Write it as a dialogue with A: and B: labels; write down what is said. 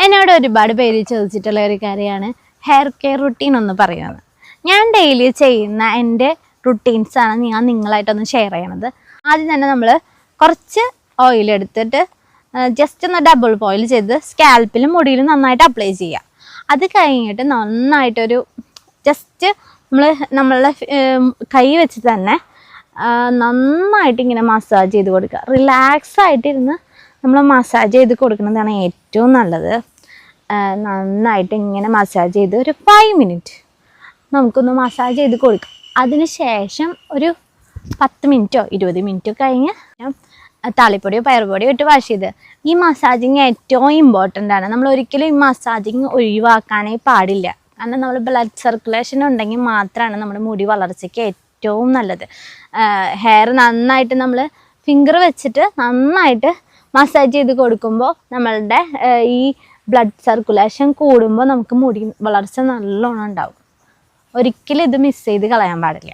A: എന്നോട് ഒരുപാട് പേര് ചോദിച്ചിട്ടുള്ള ഒരു കാര്യമാണ് ഹെയർ കെയർ റുട്ടീൻ ഒന്ന് പറയുന്നത്. ഞാൻ ഡെയിലി ചെയ്യുന്ന എൻ്റെ റുട്ടീൻസാണ് ഞാൻ നിങ്ങളായിട്ടൊന്ന് ഷെയർ ചെയ്യണത്. ആദ്യം തന്നെ നമ്മൾ കുറച്ച് ഓയിൽ എടുത്തിട്ട് ജസ്റ്റ് ഒന്ന് ഡബിൾ ബോയിൽ ചെയ്ത് സ്കാൽപ്പിലും മുടിയിലും നന്നായിട്ട് അപ്ലൈ ചെയ്യുക. അത് കഴിഞ്ഞിട്ട് നന്നായിട്ടൊരു ജസ്റ്റ് നമ്മളുടെ കൈ വെച്ച് തന്നെ നന്നായിട്ട് ഇങ്ങനെ മസാജ് ചെയ്ത് കൊടുക്കുക. റിലാക്സ് ആയിട്ടിരുന്ന് നമ്മൾ മസാജ് ചെയ്ത് കൊടുക്കുന്നതാണ് ഏറ്റവും നല്ലത്. നന്നായിട്ട് ഇങ്ങനെ മസാജ് ചെയ്ത് ഒരു 5 മിനിറ്റ് നമുക്കൊന്ന് മസാജ് ചെയ്ത് കൊടുക്കാം. അതിന് ശേഷം ഒരു 10 മിനിറ്റോ 20 മിനിറ്റോ കഴിഞ്ഞ് താളിപ്പൊടിയോ പയറുപൊടിയോ ഇട്ട് വാഷ് ചെയ്ത്. ഈ മസാജിങ് ഏറ്റവും ഇമ്പോർട്ടൻ്റ് ആണ്. നമ്മൾ ഒരിക്കലും ഈ മസാജിങ് ഒഴിവാക്കാനേ പാടില്ല. കാരണം നമ്മൾ ബ്ലഡ് സർക്കുലേഷൻ ഉണ്ടെങ്കിൽ മാത്രമാണ് നമ്മുടെ മുടി വളർച്ചയ്ക്ക് ഏറ്റവും നല്ലത്. ഹെയർ നന്നായിട്ട് നമ്മൾ ഫിംഗർ വെച്ചിട്ട് നന്നായിട്ട് മസാജ് ചെയ്ത് കൊടുക്കുമ്പോൾ നമ്മളുടെ ഈ ബ്ലഡ് സർക്കുലേഷൻ കൂടുമ്പോൾ നമുക്ക് മുടി വളർച്ച നല്ലോണം ഉണ്ടാവും. ഒരിക്കലും ഇത് മിസ് ചെയ്ത് കളയാൻ പാടില്ല.